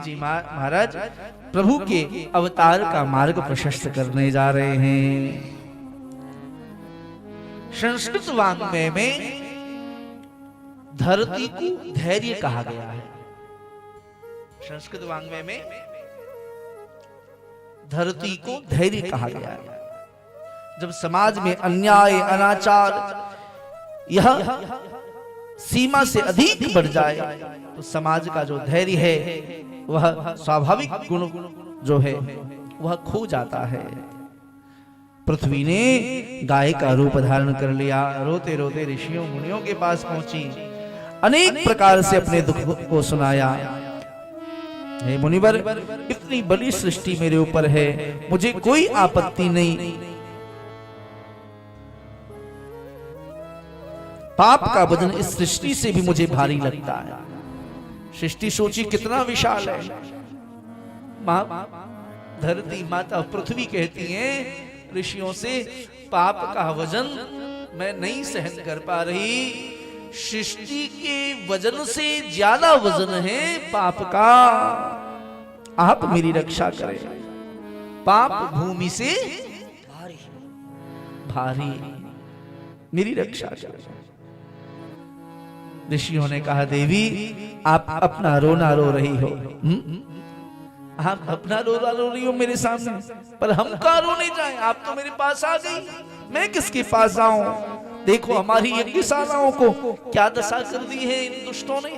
जी महाराज प्रभु के अवतार का मार्ग प्रशस्त करने जा रहे हैं। संस्कृत वाङ्मय में धरती को धैर्य कहा गया है। संस्कृत वाङ्मय में धरती को धैर्य कहा गया है। जब समाज में अन्याय अनाचार यह सीमा से अधिक बढ़ जाए तो समाज का जो धैर्य है वह स्वाभाविक गुण जो है वह खो जाता है। पृथ्वी ने गाय का रूप धारण कर लिया, रोते रोते ऋषियों मुनियों के पास पहुंची, अनेक प्रकार से अपने दुख को सुनाया। हे मुनिवर, इतनी बड़ी सृष्टि मेरे ऊपर है, मुझे कोई आपत्ति नहीं, पाप का वजन इस सृष्टि से भी मुझे भारी लगता है। सृष्टि सोची कितना विशाल है। धरती माता पृथ्वी कहती है ऋषियों से, पाप का वजन मैं नहीं सहन कर पा रही, सृष्टि के वजन से ज्यादा वजन है पाप का, आप मेरी रक्षा करें। पाप भूमि से भारी, मेरी रक्षा करें। ऋषियों ने कहा, देवी आप अपना रोना रो रही हो, आप अपना रोना रो रही हो मेरे सामने, पर हम कहाँ रोने जाएं? आप तो मेरे पास आ गई, मैं किसके पास जाऊं? देखो हमारी यज्ञशालाओं को क्या दशा कर दी है इन दुष्टों ने।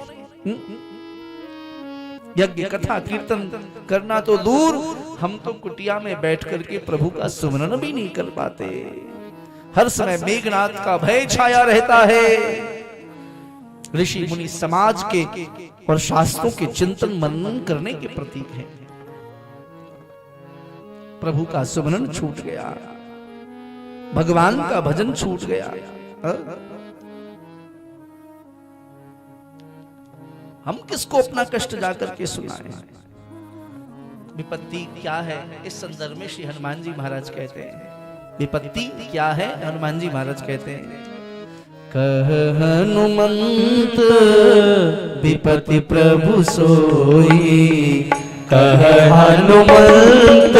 यज्ञ कथा कीर्तन करना तो दूर, हम तो कुटिया में बैठ करके प्रभु का सुमरन भी नहीं कर पाते। हर समय मेघनाथ का भय छाया रहता है। ऋषि मुनि समाज के और शास्त्रों के चिंतन मनन करने के प्रतीक हैं। प्रभु का सुमरन छूट गया, भगवान का भजन छूट गया। हम किसको अपना कष्ट जाकर के सुनाएं? विपत्ति क्या है? इस संदर्भ में श्री हनुमान जी महाराज कहते हैं, विपत्ति क्या है? हनुमान जी महाराज कहते हैं, कह हनुमंत विपत्ति प्रभु सोई, कह हनुमंत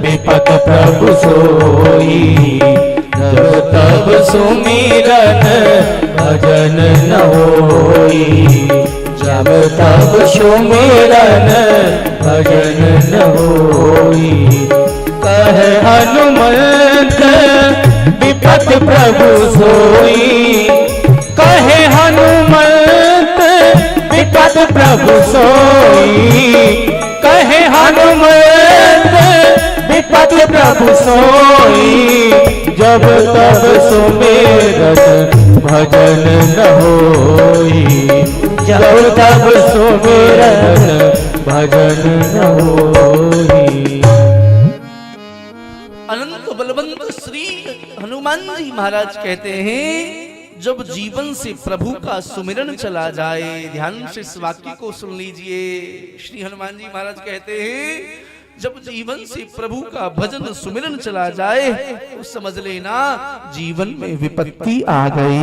विपत्ति प्रभु सोई, जब तब सुमिरन भजन न होई, जब तब सुमिरन भजन न होई। कह हनुमंत विपत्ति प्रभु सोई, कहे हनुमंत विपत्ति प्रभु सोई, कहे हनुमंत विपत्ति प्रभु सोई, जब तब सुमिरन भजन न होई, जब तब सुमिरन भजन न होई। अनंत बलवंत श्री हनुमान जी महाराज कहते हैं, जब जीवन से प्रभु का सुमिरन चला जाए, ध्यान से इस वाक्य को सुन लीजिए। श्री हनुमान जी महाराज कहते हैं, जब जीवन से प्रभु का भजन सुमिरन चला जाए तो समझ लेना जीवन में विपत्ति आ गई।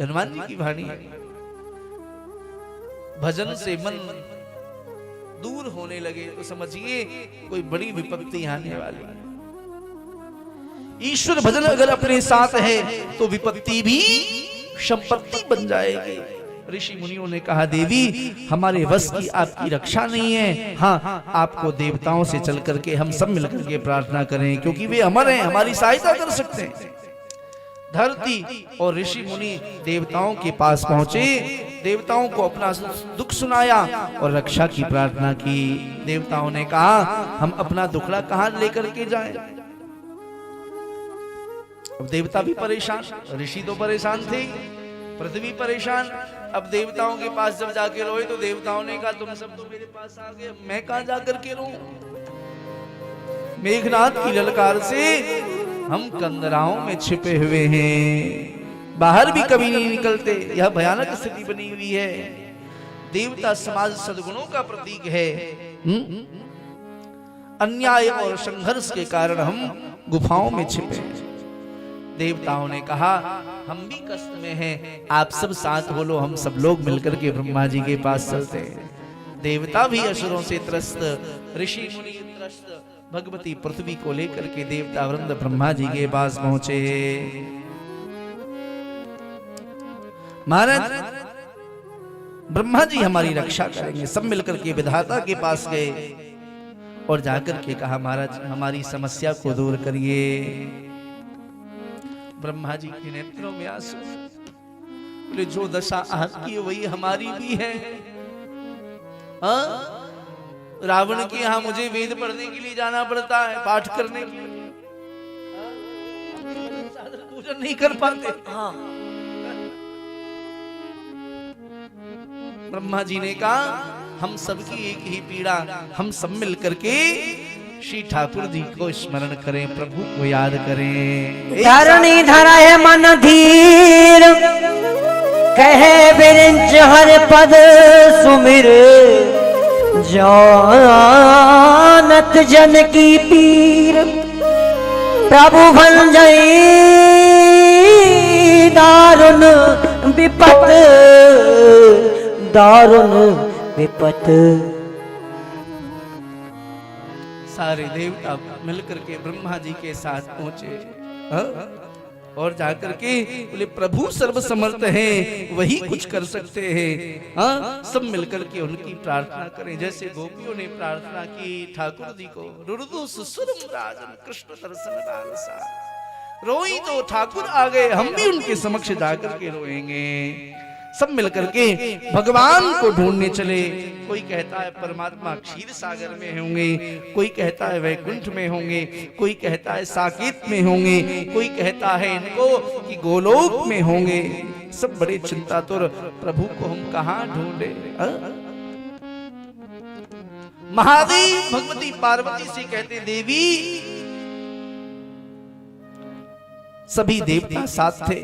हनुमान जी की वाणी, भजन से मन दूर होने लगे तो समझिए कोई बड़ी विपत्ति आने वाली। ईश्वर भजन अगर अपने साथ है तो विपत्ति भी संपत्ति बन जाएगी। ऋषि मुनियों ने कहा, देवी हमारे वश की आपकी रक्षा नहीं है, हाँ आपको देवताओं से चल करके हम सब मिलकर के प्रार्थना करें, क्योंकि वे अमर हैं, हमारी सहायता कर सकते हैं। धरती और ऋषि मुनि देवताओं के पास पहुंचे, देवताओं को अपना दुख सुनाया और रक्षा की प्रार्थना की। देवताओं ने कहा, हम अपना दुखड़ा कहां लेकर के जाएं? अब देवता भी परेशान, ऋषि तो परेशान थे, पृथ्वी परेशान। अब देवताओं के पास जब जाके रोए तो देवताओं ने कहा, तुम सब तो मेरे पास आ गए, मैं कहां जाकर के रोऊं? मेघनाथ की ललकार से हम कंदराओं में छिपे हुए हैं, बाहर भी कभी नहीं निकलते। यह भयानक स्थिति बनी हुई है। देवता समाज सद्गुणों का प्रतीक है। अन्याय और संघर्ष के कारण हम गुफाओं में छिपे। देवताओं ने कहा, हम भी कष्ट में हैं, आप सब साथ बोलो, हम सब लोग मिलकर के ब्रह्मा जी के पास चलते हैं। देवता भी असुरों से त्रस्त, ऋषि मुनि त्रस्त, भगवती पृथ्वी को लेकर के देवता वृंद ब्रह्मा जी के पास पहुंचे। महाराज ब्रह्मा जी हमारी रक्षा करेंगे। सब मिलकर के विधाता के पास गए और जाकर के कहा, महाराज हमारी समस्या को दूर करिए। ब्रह्मा जी के नेत्रों में आंसू, बोले जो दशा आपकी है वही हमारी भी है। रावण के यहाँ मुझे वेद पढ़ने के लिए जाना पड़ता है, पाठ करने के लिए, पूजन नहीं कर पाते। ब्रह्मा जी ने कहा, हम सबकी एक ही पीड़ा, हम सब मिल करके श्री ठाकुर जी को स्मरण करें, प्रभु को याद करें। धरणी धरा है मन धीर, कहे बिरिंच हर पद सुमिर, जानत जन की पीर, प्रभु भंजई दारुण विपत, दारुण विपत। सारे देवता मिलकर के ब्रह्मा जी के साथ पहुंचे और जाकर के बोले, प्रभु सर्व समर्थ है, वही कुछ कर सकते हैं। सब मिलकर के उनकी प्रार्थना करें, जैसे गोपियों ने प्रार्थना की ठाकुर जी को। रुरुदु सुसुरम राजन कृष्ण दर्शन लालसा, रोई तो ठाकुर आ गए, हम भी उनके समक्ष जाकर के रोएंगे। सब मिलकर के भगवान को ढूंढने चले। कोई कहता है परमात्मा क्षीर सागर में होंगे, कोई कहता है वैकुंठ में होंगे, कोई कहता है साकेत में होंगे, कोई कहता है इनको कि गोलोक में होंगे। सब बड़े चिंतातुर, प्रभु को हम कहां ढूंढे। महादेव भगवती पार्वती से कहते, देवी सभी देवता साथ थे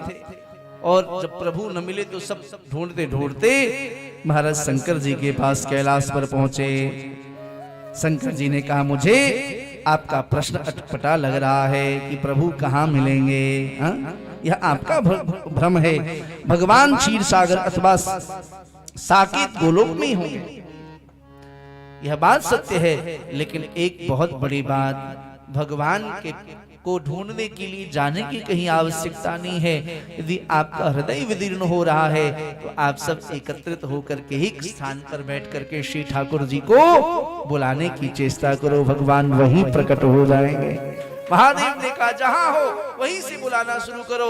और जब प्रभु न मिले तो सब ढूंढते ढूंढते महाराज शंकर जी के पास कैलाश पर पहुंचे। शंकर जी ने कहा, मुझे आपका प्रश्न अटपटा लग रहा है कि प्रभु कहाँ मिलेंगे। यह आपका भ्रम है। भगवान क्षीर सागर अथवा साकेत गोलोक में होंगे, यह बात सत्य है। लेकिन एक बहुत बड़ी बात, भगवान के को ढूंढने के लिए जाने की कहीं आवश्यकता नहीं है। यदि आपका हृदय विदीर्ण हो रहा है तो आप सब एकत्रित होकर के एक स्थान पर बैठ करके श्री ठाकुर जी को बुलाने की चेष्टा करो, भगवान वहीं प्रकट हो जाएंगे। महादेव ने कहा, जहां हो वहीं से बुलाना शुरू करो।